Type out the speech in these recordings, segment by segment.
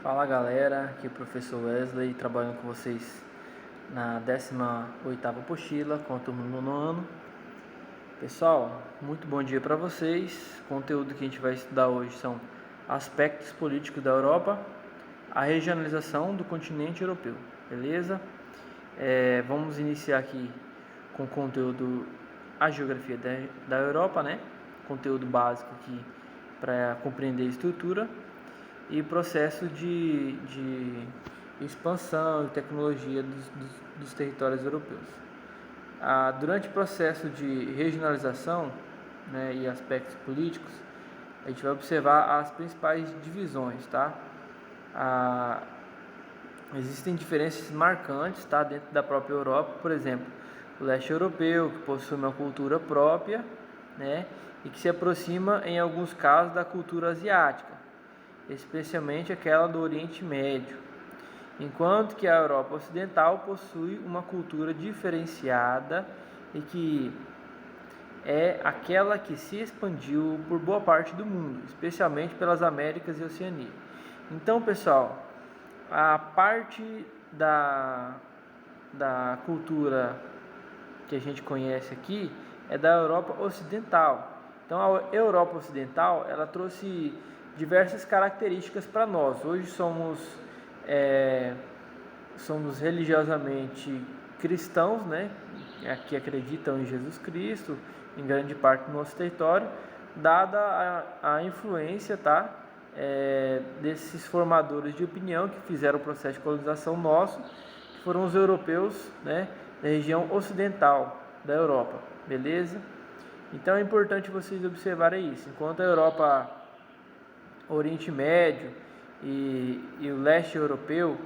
Fala galera, aqui é o professor Wesley, trabalhando com vocês na 18ª apostila, com a turma do 9º ano. Pessoal, muito bom dia para vocês. O conteúdo que a gente vai estudar hoje são aspectos políticos da Europa, a regionalização do continente europeu, beleza? Vamos iniciar aqui com o conteúdo, a geografia da Europa, né? Conteúdo básico aqui para compreender a estrutura e processo de expansão e tecnologia dos territórios europeus. Durante o processo de regionalização, né, e aspectos políticos, a gente vai observar as principais divisões, tá? Existem diferenças marcantes, tá, dentro da própria Europa. Por exemplo, o leste europeu, que possui uma cultura própria, né, e que se aproxima em alguns casos da cultura asiática, especialmente aquela do Oriente Médio, enquanto que a Europa Ocidental possui uma cultura diferenciada e que é aquela que se expandiu por boa parte do mundo, especialmente pelas Américas e Oceania. Então, pessoal, a parte da cultura que a gente conhece aqui é da Europa Ocidental. Então, a Europa Ocidental, ela trouxe diversas características para nós. Hoje somos religiosamente cristãos, né, que acreditam em Jesus Cristo, em grande parte do nosso território, dada a influência, tá, desses formadores de opinião que fizeram o processo de colonização nosso, que foram os europeus, né, da região ocidental da Europa, beleza? Então é importante vocês observarem isso. Enquanto a Europa, Oriente Médio e o leste europeu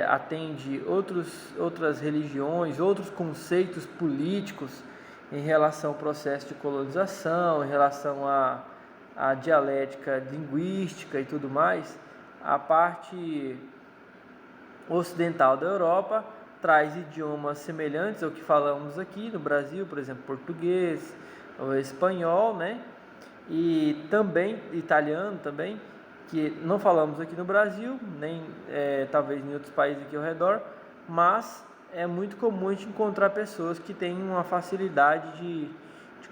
atende outras religiões, outros conceitos políticos em relação ao processo de colonização, em relação à dialética linguística e tudo mais, a parte ocidental da Europa traz idiomas semelhantes ao que falamos aqui no Brasil, por exemplo, português, o espanhol, né? E também italiano também, que não falamos aqui no Brasil, nem talvez em outros países aqui ao redor, mas é muito comum a gente encontrar pessoas que têm uma facilidade de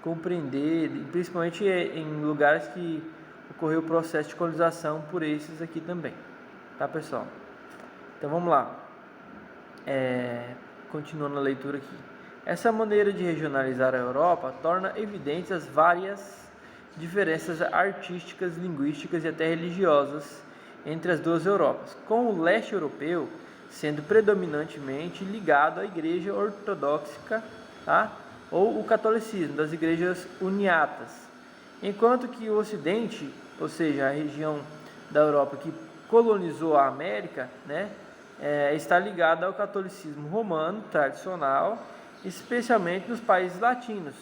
compreender, principalmente em lugares que ocorreu o processo de colonização por esses aqui também, tá, pessoal? Então vamos lá, continuando a leitura aqui. Essa maneira de regionalizar a Europa torna evidentes as várias diferenças artísticas, linguísticas e até religiosas entre as duas Europas, com o leste europeu sendo predominantemente ligado à igreja ortodoxa, tá? Ou o catolicismo, das igrejas uniatas, enquanto que o ocidente, ou seja, a região da Europa que colonizou a América, né, está ligada ao catolicismo romano tradicional, especialmente nos países latinos,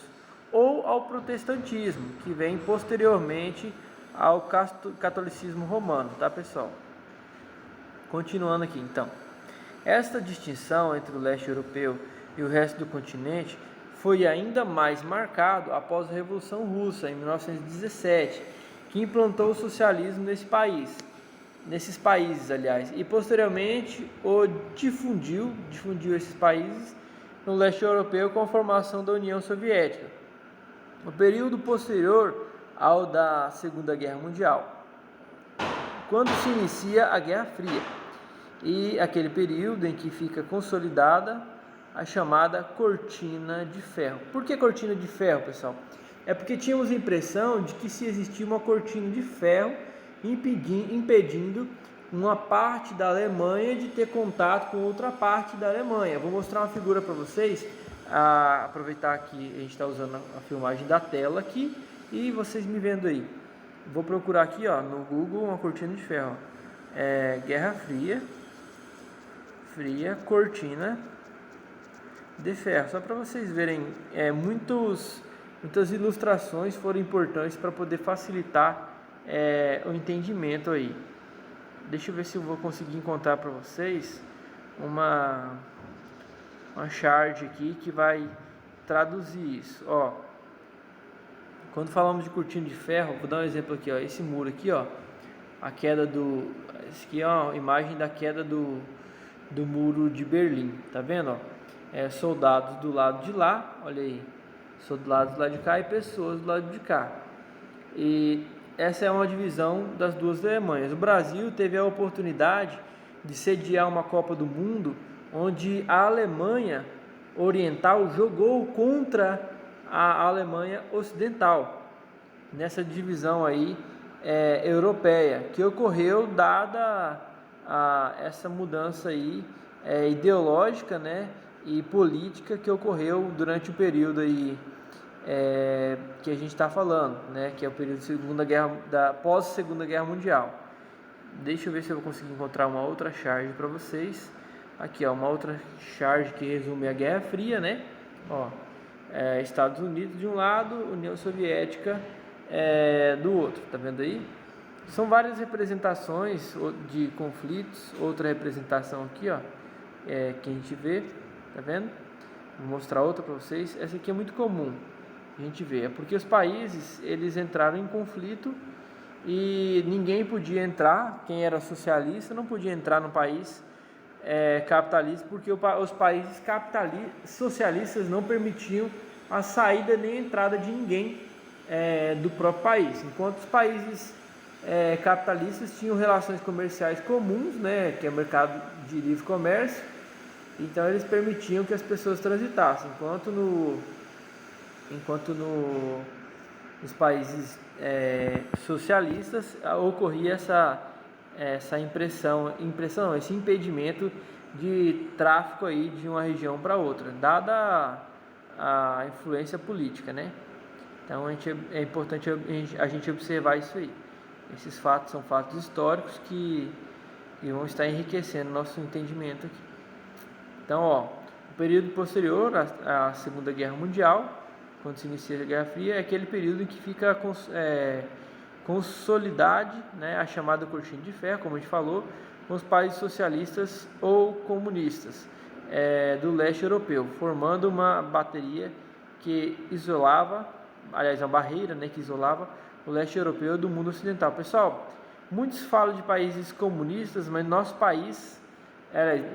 ou ao protestantismo, que vem posteriormente ao catolicismo romano, tá, pessoal? Continuando aqui, então. Esta distinção entre o leste europeu e o resto do continente foi ainda mais marcado após a Revolução Russa, em 1917, que implantou o socialismo nesses países, aliás, e posteriormente difundiu esses países no leste europeu com a formação da União Soviética, no período posterior ao da Segunda Guerra Mundial, quando se inicia a Guerra Fria, e aquele período em que fica consolidada a chamada Cortina de Ferro. Por que Cortina de Ferro, pessoal? É porque tínhamos a impressão de que se existia uma cortina de ferro impedindo uma parte da Alemanha de ter contato com outra parte da Alemanha. Vou mostrar uma figura para vocês. Aproveitar que a gente está usando a filmagem da tela aqui e vocês me vendo aí. Vou procurar aqui, ó, no Google, uma cortina de ferro. Guerra Fria, cortina de ferro. Só para vocês verem, muitas ilustrações foram importantes para poder facilitar o entendimento aí. Deixa eu ver se eu vou conseguir encontrar para vocês uma chart aqui que vai traduzir isso. Ó, quando falamos de cortina de ferro, vou dar um exemplo aqui, ó, esse muro aqui, ó, a queda do... Essa aqui é uma imagem da queda do muro de Berlim, tá vendo? Ó? Soldados do lado de lá, olha aí, soldados do lado de cá e pessoas do lado de cá. E essa é uma divisão das duas Alemanhas. O Brasil teve a oportunidade de sediar uma Copa do Mundo onde a Alemanha Oriental jogou contra a Alemanha Ocidental, nessa divisão aí europeia, que ocorreu dada essa mudança aí ideológica, né, e política que ocorreu durante o período aí que a gente está falando, né, que é o período pós Segunda Guerra Mundial. Deixa eu ver se eu vou conseguir encontrar uma outra charge para vocês. Aqui, ó, uma outra charge que resume a Guerra Fria, né? Ó, Estados Unidos de um lado, União Soviética do outro, tá vendo aí? São várias representações de conflitos. Outra representação aqui, ó, que a gente vê, tá vendo? Vou mostrar outra para vocês. Essa aqui é muito comum a gente ver, porque os países eles entraram em conflito e ninguém podia entrar. Quem era socialista não podia entrar no país capitalista, porque os países socialistas não permitiam a saída nem a entrada de ninguém do próprio país, enquanto os países capitalistas tinham relações comerciais comuns, né, que é o mercado de livre comércio. Então eles permitiam que as pessoas transitassem, enquanto nos países socialistas ocorria esse impedimento de tráfico aí de uma região para outra, dada a influência política, né? Então é importante a gente observar isso aí. Esses fatos são fatos históricos que vão estar enriquecendo nosso entendimento aqui. Então, ó, o período posterior à Segunda Guerra Mundial, quando se inicia a Guerra Fria, é aquele período em que fica consolidade, né, a chamada cortina de ferro, como a gente falou, com os países socialistas ou comunistas do leste europeu, formando uma bateria que isolava, aliás, uma barreira, né, que isolava o leste europeu do mundo ocidental. Pessoal, muitos falam de países comunistas, mas nosso país,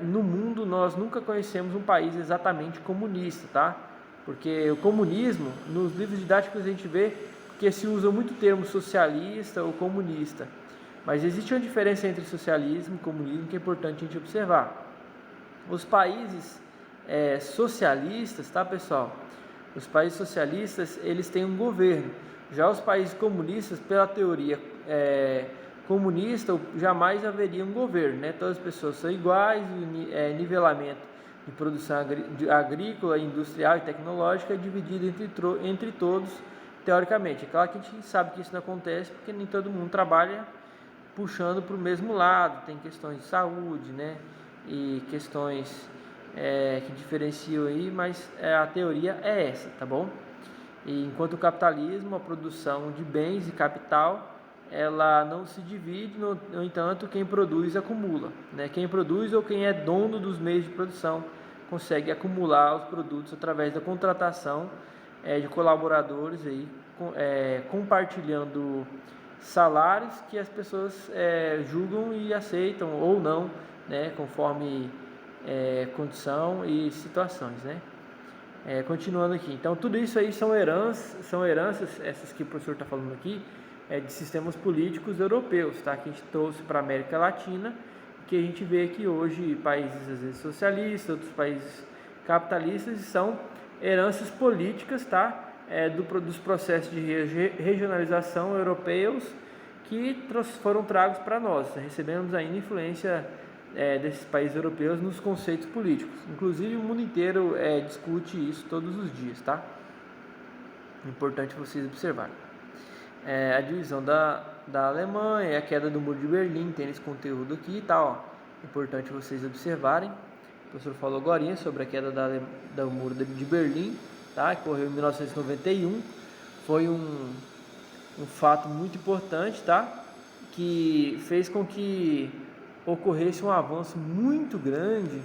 no mundo, nós nunca conhecemos um país exatamente comunista, tá? Porque o comunismo, nos livros didáticos a gente vê que se usa muito o termo socialista ou comunista, mas existe uma diferença entre socialismo e comunismo que é importante a gente observar. Os países socialistas, tá, pessoal? Os países socialistas, eles têm um governo. Já os países comunistas, pela teoria comunista, jamais haveria um governo, né? Todas as pessoas são iguais, nivelamento de produção agrícola, industrial e tecnológica é dividido entre todos, teoricamente. É claro que a gente sabe que isso não acontece, porque nem todo mundo trabalha puxando para o mesmo lado. Tem questões de saúde, né? E questões que diferenciam aí, mas a teoria é essa, tá bom? E enquanto o capitalismo, a produção de bens e capital, ela não se divide, no entanto, quem produz acumula, né? Quem produz ou quem é dono dos meios de produção consegue acumular os produtos através da contratação de colaboradores aí, compartilhando salários que as pessoas julgam e aceitam ou não, né? Conforme condição e situações, né? Continuando aqui, então tudo isso aí são heranças, essas que o professor está falando aqui, de sistemas políticos europeus, tá? Que a gente trouxe para a América Latina, que a gente vê que hoje países às vezes socialistas, outros países capitalistas, são heranças políticas, tá? Dos processos de regionalização europeus que foram tragos para nós. Recebemos ainda influência desses países europeus nos conceitos políticos. Inclusive o mundo inteiro discute isso todos os dias, tá? Importante vocês observarem. A divisão da Alemanha, a queda do Muro de Berlim, tem esse conteúdo aqui e tal, ó. Importante vocês observarem. O professor falou agora sobre a queda do Muro de Berlim, tá? Que ocorreu em 1991. Foi um fato muito importante, tá? Que fez com que ocorresse um avanço muito grande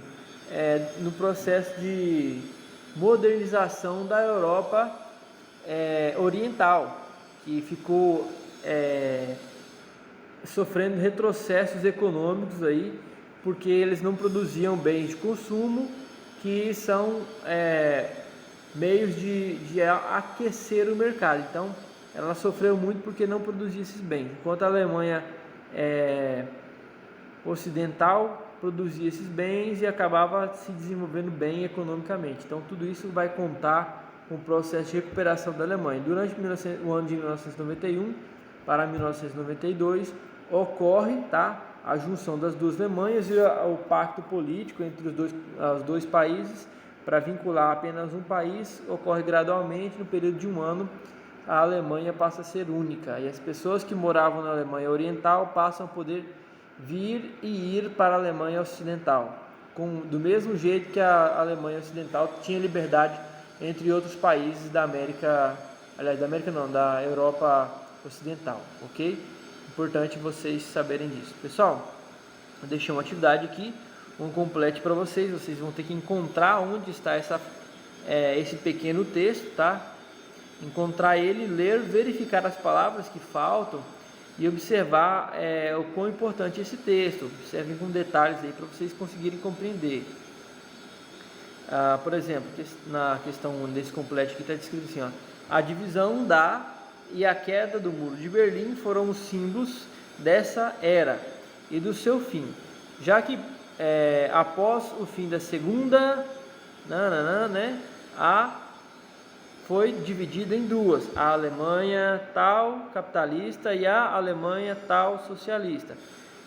no processo de modernização da Europa oriental, que ficou sofrendo retrocessos econômicos aí, porque eles não produziam bens de consumo, que são meios de aquecer o mercado. Então, ela sofreu muito porque não produzia esses bens, enquanto a Alemanha ocidental produzia esses bens e acabava se desenvolvendo bem economicamente. Então, tudo isso vai contar com o processo de recuperação da Alemanha. Durante o ano de 1991 para 1992, ocorre, a junção das duas Alemanhas e o pacto político entre os dois países para vincular apenas um país ocorre gradualmente. No período de um ano, a Alemanha passa a ser única e as pessoas que moravam na Alemanha Oriental passam a poder vir e ir para a Alemanha Ocidental, do mesmo jeito que a Alemanha Ocidental tinha liberdade entre outros países da América, aliás, da Europa Ocidental, ok? Importante vocês saberem disso. Pessoal, eu deixei uma atividade aqui, um complete para vocês. Vocês vão ter que encontrar onde está esse pequeno texto, encontrar ele, ler, verificar as palavras que faltam e observar o quão importante é esse texto. Observem com detalhes aí para vocês conseguirem compreender. Por exemplo, na questão 1 desse complete aqui está descrito assim, a divisão e a queda do Muro de Berlim foram os símbolos dessa era e do seu fim, já que após o fim da segunda, foi dividida em duas, a Alemanha tal capitalista e a Alemanha tal socialista,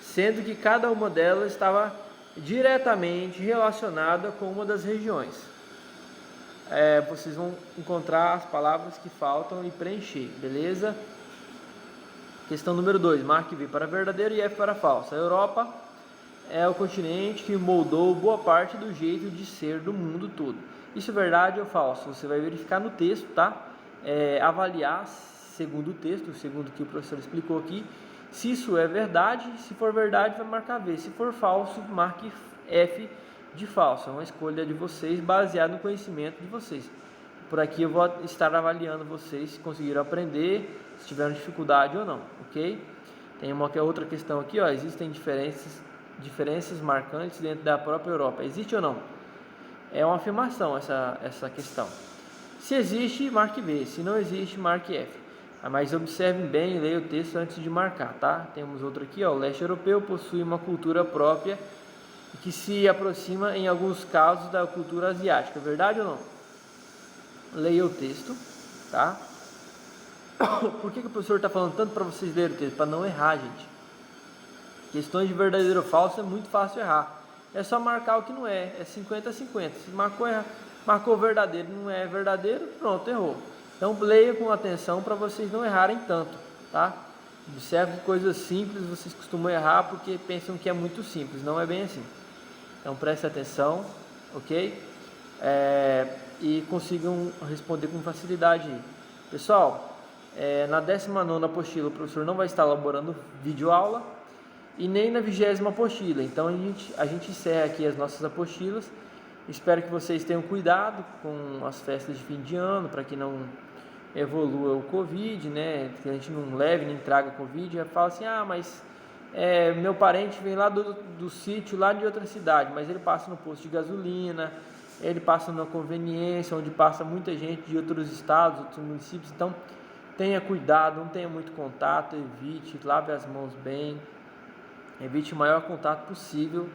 sendo que cada uma delas estava diretamente relacionada com uma das regiões. Vocês vão encontrar as palavras que faltam e preencher, beleza? Questão número 2, marque V para verdadeiro e F para falso. A Europa é o continente que moldou boa parte do jeito de ser do mundo todo. Isso é verdade ou falso? Você vai verificar no texto, avaliar segundo o texto, segundo o que o professor explicou aqui, se isso é verdade. Se for verdade, vai marcar V. Se for falso, marque F de falso. É uma escolha de vocês, baseada no conhecimento de vocês. Por aqui eu vou estar avaliando vocês se conseguiram aprender, se tiveram dificuldade ou não, ok? Tem uma outra questão aqui, existem diferenças marcantes dentro da própria Europa. Existe ou não? É uma afirmação essa questão. Se existe, marque V. Se não existe, marque F. Mas observem bem e leiam o texto antes de marcar, Temos outro aqui, o leste europeu possui uma cultura própria que se aproxima em alguns casos da cultura asiática. Verdade ou não? Leia o texto, Por que o professor está falando tanto para vocês lerem o texto? Para não errar, gente. Questões de verdadeiro ou falso é muito fácil errar. É só marcar o que não é. É 50-50. Se marcou verdadeiro, não é verdadeiro, pronto, errou. Então leia com atenção para vocês não errarem tanto, Observe que coisas simples vocês costumam errar porque pensam que é muito simples. Não é bem assim. Então preste atenção, ok? E consigam responder com facilidade aí. Pessoal, na 19ª apostila o professor não vai estar elaborando videoaula e nem na 20ª apostila. Então a gente encerra aqui as nossas apostilas. Espero que vocês tenham cuidado com as festas de fim de ano, para que não evolua o Covid, que a gente não leve nem traga Covid. Fala assim, mas meu parente vem lá do sítio, lá de outra cidade, mas ele passa no posto de gasolina, ele passa na conveniência, onde passa muita gente de outros estados, outros municípios. Então tenha cuidado, não tenha muito contato, evite, lave as mãos bem, evite o maior contato possível,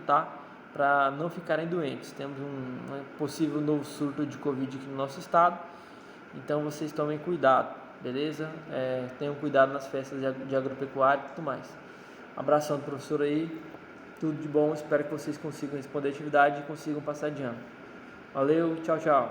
para não ficarem doentes. Temos um possível novo surto de Covid aqui no nosso estado, então vocês tomem cuidado, beleza? Tenham cuidado nas festas de agropecuária e tudo mais. Abração do professor aí, tudo de bom, espero que vocês consigam responder a atividade e consigam passar de ano. Valeu, tchau, tchau.